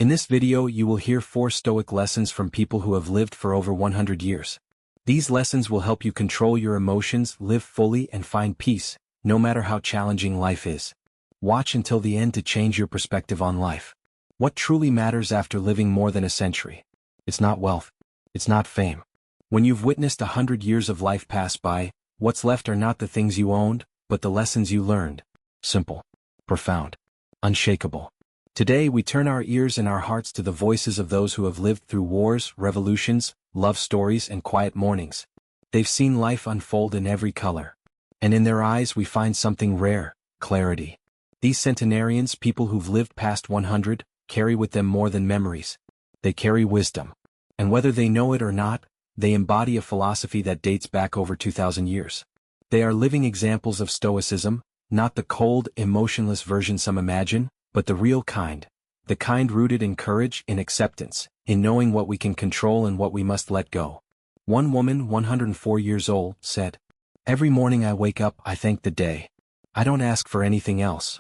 In this video you will hear 4 Stoic lessons from people who have lived for over 100 years. These lessons will help you control your emotions, live fully, and find peace, no matter how challenging life is. Watch until the end to change your perspective on life. What truly matters after living more than a century? It's not wealth. It's not fame. When you've witnessed 100 years of life pass by, what's left are not the things you owned, but the lessons you learned. Simple, profound, unshakable. Today we turn our ears and our hearts to the voices of those who have lived through wars, revolutions, love stories, and quiet mornings. They've seen life unfold in every color. And in their eyes we find something rare: clarity. These centenarians, people who've lived past 100, carry with them more than memories. They carry wisdom. And whether they know it or not, they embody a philosophy that dates back over 2,000 years. They are living examples of Stoicism, not the cold, emotionless version some imagine, but the real kind. The kind rooted in courage, in acceptance, in knowing what we can control and what we must let go. One woman, 104 years old, said, "Every morning I wake up, I thank the day. I don't ask for anything else.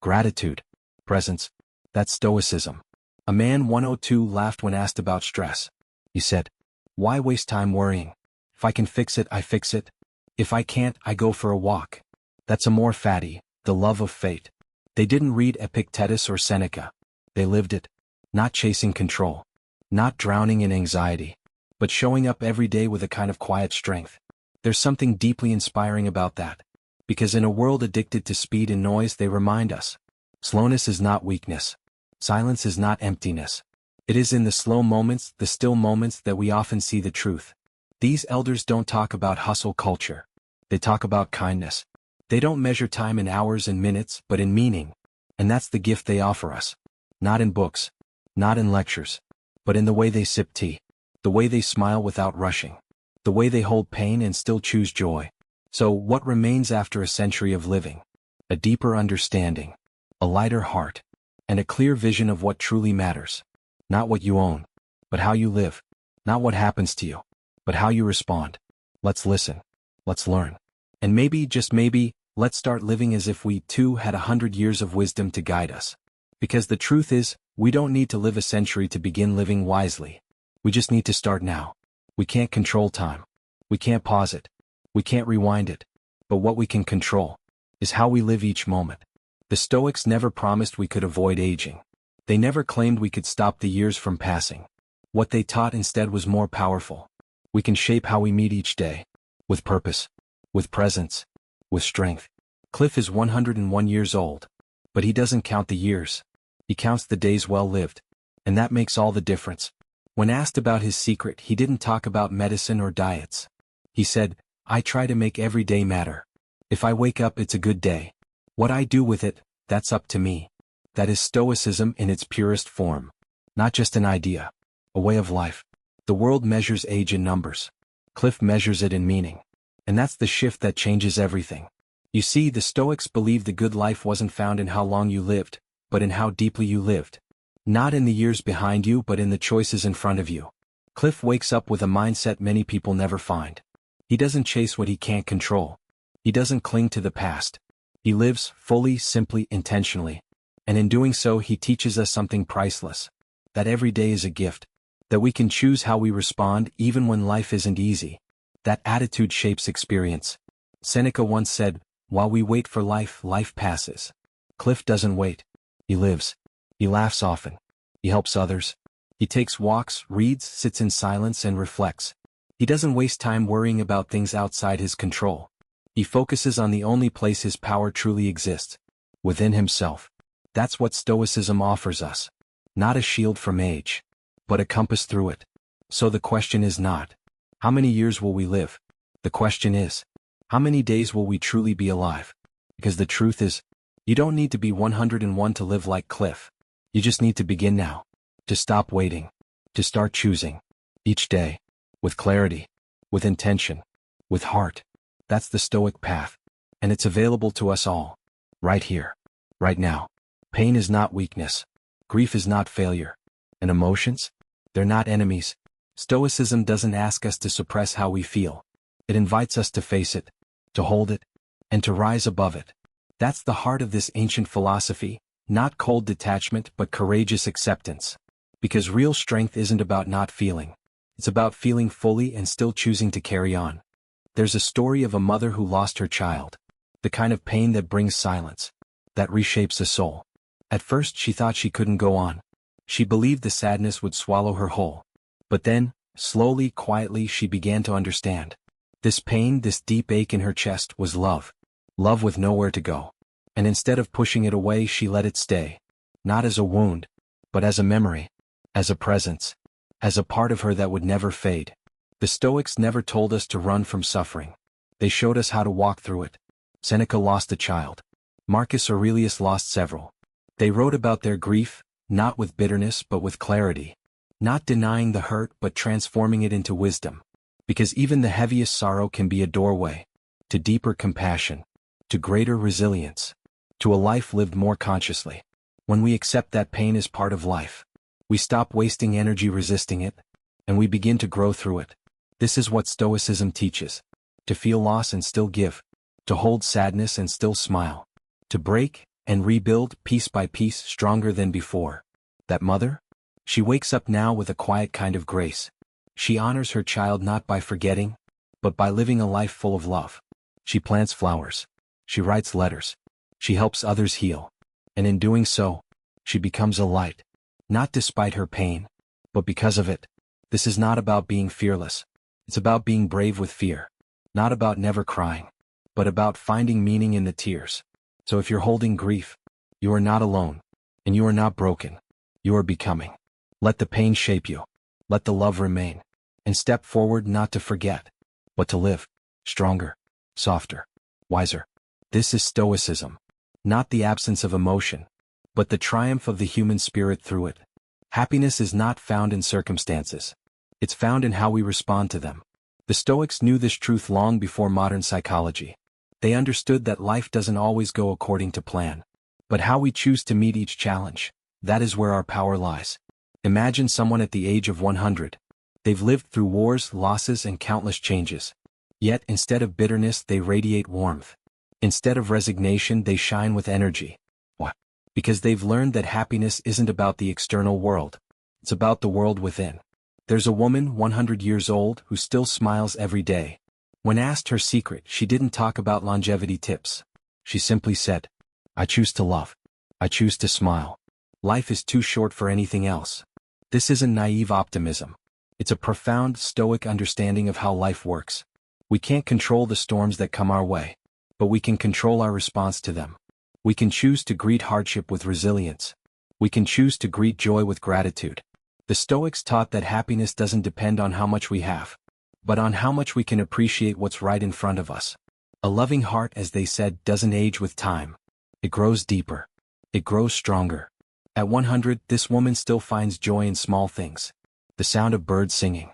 Gratitude. Presence. That's Stoicism." A man, 102, laughed when asked about stress. He said, "Why waste time worrying? If I can fix it, I fix it. If I can't, I go for a walk." That's Amor Fati, the love of fate. They didn't read Epictetus or Seneca. They lived it. Not chasing control. Not drowning in anxiety. But showing up every day with a kind of quiet strength. There's something deeply inspiring about that. Because in a world addicted to speed and noise, they remind us. Slowness is not weakness. Silence is not emptiness. It is in the slow moments, the still moments, that we often see the truth. These elders don't talk about hustle culture. They talk about kindness. They don't measure time in hours and minutes, but in meaning. And that's the gift they offer us. Not in books. Not in lectures. But in the way they sip tea. The way they smile without rushing. The way they hold pain and still choose joy. So, what remains after a century of living? A deeper understanding. A lighter heart. And a clear vision of what truly matters. Not what you own, but how you live. Not what happens to you, but how you respond. Let's listen. Let's learn. And maybe, just maybe, let's start living as if we, too, had 100 years of wisdom to guide us. Because the truth is, we don't need to live a century to begin living wisely. We just need to start now. We can't control time. We can't pause it. We can't rewind it. But what we can control is how we live each moment. The Stoics never promised we could avoid aging. They never claimed we could stop the years from passing. What they taught instead was more powerful. We can shape how we meet each day. With purpose. With presence. With strength. Cliff is 101 years old. But he doesn't count the years. He counts the days well lived. And that makes all the difference. When asked about his secret, he didn't talk about medicine or diets. He said, "I try to make every day matter. If I wake up, it's a good day. What I do with it, that's up to me." That is Stoicism in its purest form. Not just an idea. A way of life. The world measures age in numbers. Cliff measures it in meaning. And that's the shift that changes everything. You see, the Stoics believed the good life wasn't found in how long you lived, but in how deeply you lived. Not in the years behind you, but in the choices in front of you. Cliff wakes up with a mindset many people never find. He doesn't chase what he can't control. He doesn't cling to the past. He lives fully, simply, intentionally. And in doing so, he teaches us something priceless. That every day is a gift. That we can choose how we respond even when life isn't easy. That attitude shapes experience. Seneca once said, "While we wait for life, life passes." Cliff doesn't wait. He lives. He laughs often. He helps others. He takes walks, reads, sits in silence, and reflects. He doesn't waste time worrying about things outside his control. He focuses on the only place his power truly exists. Within himself. That's what Stoicism offers us. Not a shield from age. But a compass through it. So the question is not, how many years will we live? The question is, how many days will we truly be alive? Because the truth is, you don't need to be 101 to live like Cliff. You just need to begin now. To stop waiting. To start choosing. Each day. With clarity. With intention. With heart. That's the Stoic path. And it's available to us all. Right here. Right now. Pain is not weakness. Grief is not failure. And emotions? They're not enemies. Stoicism doesn't ask us to suppress how we feel. It invites us to face it. To hold it. And to rise above it. That's the heart of this ancient philosophy. Not cold detachment but courageous acceptance. Because real strength isn't about not feeling. It's about feeling fully and still choosing to carry on. There's a story of a mother who lost her child. The kind of pain that brings silence. That reshapes a soul. At first she thought she couldn't go on. She believed the sadness would swallow her whole. But then, slowly, quietly, she began to understand. This pain, this deep ache in her chest was love. Love with nowhere to go. And instead of pushing it away, she let it stay. Not as a wound, but as a memory. As a presence. As a part of her that would never fade. The Stoics never told us to run from suffering. They showed us how to walk through it. Seneca lost a child. Marcus Aurelius lost several. They wrote about their grief, not with bitterness but with clarity. Not denying the hurt but transforming it into wisdom. Because even the heaviest sorrow can be a doorway. To deeper compassion. To greater resilience. To a life lived more consciously. When we accept that pain is part of life, we stop wasting energy resisting it, and we begin to grow through it. This is what Stoicism teaches. To feel loss and still give. To hold sadness and still smile. To break and rebuild piece by piece stronger than before. That mother? She wakes up now with a quiet kind of grace. She honors her child not by forgetting, but by living a life full of love. She plants flowers. She writes letters. She helps others heal. And in doing so, she becomes a light. Not despite her pain, but because of it. This is not about being fearless. It's about being brave with fear. Not about never crying, but about finding meaning in the tears. So if you're holding grief, you are not alone, and you are not broken. You are becoming. Let the pain shape you. Let the love remain. And step forward not to forget, but to live. Stronger, softer, wiser. This is Stoicism. Not the absence of emotion, but the triumph of the human spirit through it. Happiness is not found in circumstances. It's found in how we respond to them. The Stoics knew this truth long before modern psychology. They understood that life doesn't always go according to plan. But how we choose to meet each challenge, that is where our power lies. Imagine someone at the age of 100. They've lived through wars, losses, and countless changes. Yet, instead of bitterness, they radiate warmth. Instead of resignation, they shine with energy. Why? Because they've learned that happiness isn't about the external world. It's about the world within. There's a woman, 100 years old, who still smiles every day. When asked her secret, she didn't talk about longevity tips. She simply said, "I choose to love. I choose to smile. Life is too short for anything else." This isn't naive optimism. It's a profound Stoic understanding of how life works. We can't control the storms that come our way, but we can control our response to them. We can choose to greet hardship with resilience. We can choose to greet joy with gratitude. The Stoics taught that happiness doesn't depend on how much we have, but on how much we can appreciate what's right in front of us. A loving heart, as they said, doesn't age with time. It grows deeper. It grows stronger. At 100, this woman still finds joy in small things. The sound of birds singing.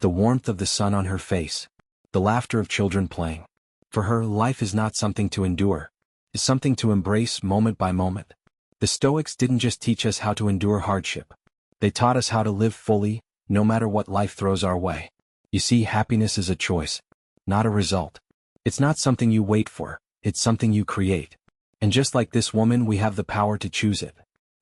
The warmth of the sun on her face. The laughter of children playing. For her, life is not something to endure. It's something to embrace moment by moment. The Stoics didn't just teach us how to endure hardship. They taught us how to live fully, no matter what life throws our way. You see, happiness is a choice, not a result. It's not something you wait for, it's something you create. And just like this woman, we have the power to choose it.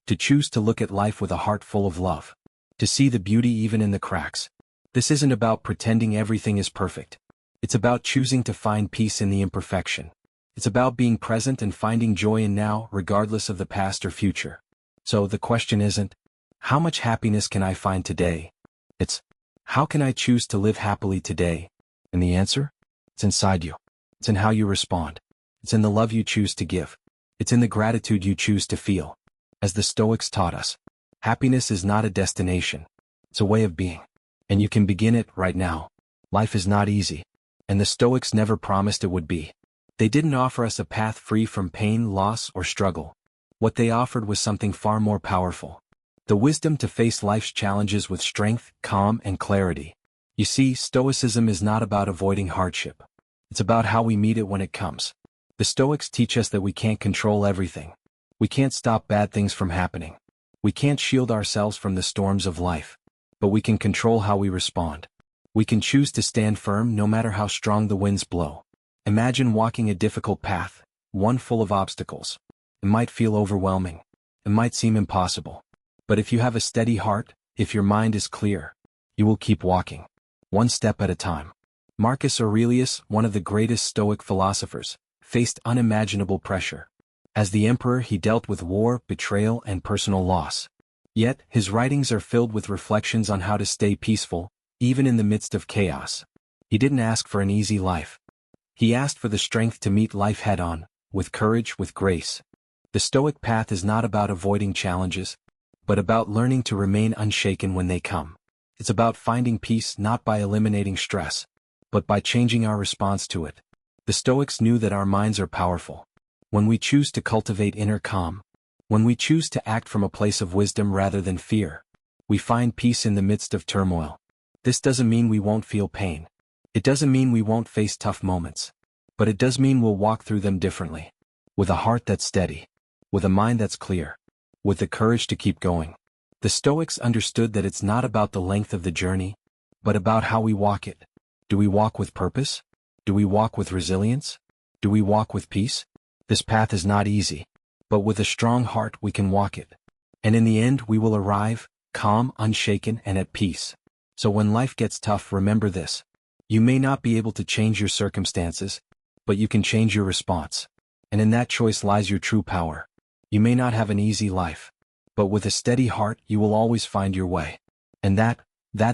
To choose to look at life with a heart full of love. To see the beauty even in the cracks. This isn't about pretending everything is perfect. It's about choosing to find peace in the imperfection. It's about being present and finding joy in now, regardless of the past or future. So the question isn't, how much happiness can I find today? It's, how can I choose to live happily today? And the answer? It's inside you. It's in how you respond. It's in the love you choose to give. It's in the gratitude you choose to feel. As the Stoics taught us, happiness is not a destination. It's a way of being. And you can begin it right now. Life is not easy. And the Stoics never promised it would be. They didn't offer us a path free from pain, loss, or struggle. What they offered was something far more powerful. The wisdom to face life's challenges with strength, calm, and clarity. You see, Stoicism is not about avoiding hardship. It's about how we meet it when it comes. The Stoics teach us that we can't control everything. We can't stop bad things from happening. We can't shield ourselves from the storms of life. But we can control how we respond. We can choose to stand firm no matter how strong the winds blow. Imagine walking a difficult path, one full of obstacles. It might feel overwhelming. it might seem impossible. But if you have a steady heart, if your mind is clear, you will keep walking, one step at a time. Marcus Aurelius, one of the greatest Stoic philosophers, faced unimaginable pressure. As the emperor, he dealt with war, betrayal, and personal loss. Yet, his writings are filled with reflections on how to stay peaceful, even in the midst of chaos. He didn't ask for an easy life. He asked for the strength to meet life head-on, with courage, with grace. The Stoic path is not about avoiding challenges, but about learning to remain unshaken when they come. It's about finding peace not by eliminating stress, but by changing our response to it. The Stoics knew that our minds are powerful. When we choose to cultivate inner calm, when we choose to act from a place of wisdom rather than fear, we find peace in the midst of turmoil. This doesn't mean we won't feel pain. It doesn't mean we won't face tough moments. But it does mean we'll walk through them differently. With a heart that's steady. With a mind that's clear. With the courage to keep going. The Stoics understood that it's not about the length of the journey, but about how we walk it. Do we walk with purpose? Do we walk with resilience? Do we walk with peace? This path is not easy, but with a strong heart we can walk it. And in the end we will arrive, calm, unshaken, and at peace. So when life gets tough, remember this. You may not be able to change your circumstances, but you can change your response. And in that choice lies your true power. You may not have an easy life, but with a steady heart you will always find your way. And that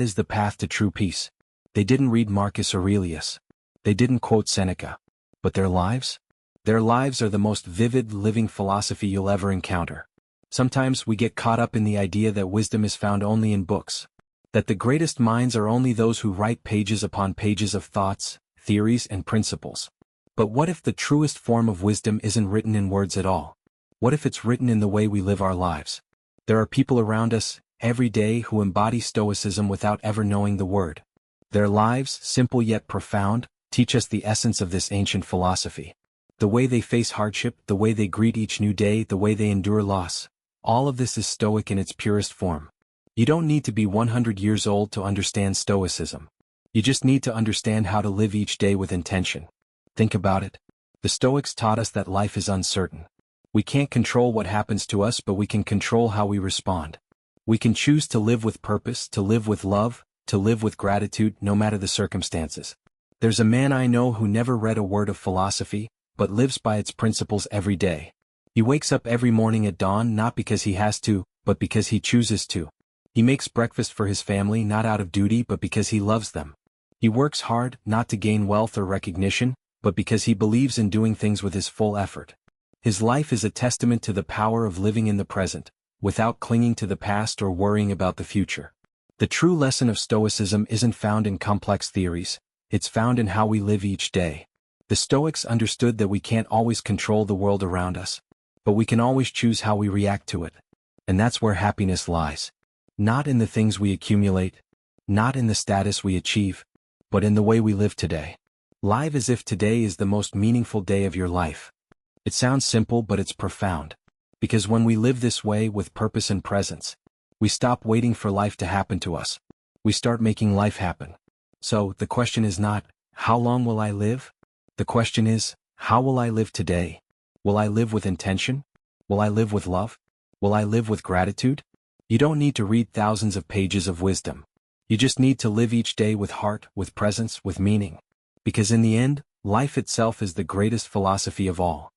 is the path to true peace. They didn't read Marcus Aurelius. They didn't quote Seneca. But their lives? Their lives are the most vivid living philosophy you'll ever encounter. Sometimes we get caught up in the idea that wisdom is found only in books. That the greatest minds are only those who write pages upon pages of thoughts, theories, and principles. But what if the truest form of wisdom isn't written in words at all? What if it's written in the way we live our lives? There are people around us, every day, who embody Stoicism without ever knowing the word. Their lives, simple yet profound, teach us the essence of this ancient philosophy. The way they face hardship, the way they greet each new day, the way they endure loss. All of this is Stoic in its purest form. You don't need to be 100 years old to understand Stoicism. You just need to understand how to live each day with intention. Think about it. The Stoics taught us that life is uncertain. We can't control what happens to us, but we can control how we respond. We can choose to live with purpose, to live with love, to live with gratitude, no matter the circumstances. There's a man I know who never read a word of philosophy, but lives by its principles every day. He wakes up every morning at dawn not because he has to, but because he chooses to. He makes breakfast for his family not out of duty but because he loves them. He works hard, not to gain wealth or recognition, but because he believes in doing things with his full effort. His life is a testament to the power of living in the present, without clinging to the past or worrying about the future. The true lesson of Stoicism isn't found in complex theories, it's found in how we live each day. The Stoics understood that we can't always control the world around us, but we can always choose how we react to it. And that's where happiness lies. Not in the things we accumulate, not in the status we achieve, but in the way we live today. Live as if today is the most meaningful day of your life. It sounds simple, but it's profound. Because when we live this way with purpose and presence, we stop waiting for life to happen to us. We start making life happen. So, the question is not, how long will I live? The question is, how will I live today? Will I live with intention? Will I live with love? Will I live with gratitude? You don't need to read thousands of pages of wisdom. You just need to live each day with heart, with presence, with meaning. Because in the end, life itself is the greatest philosophy of all.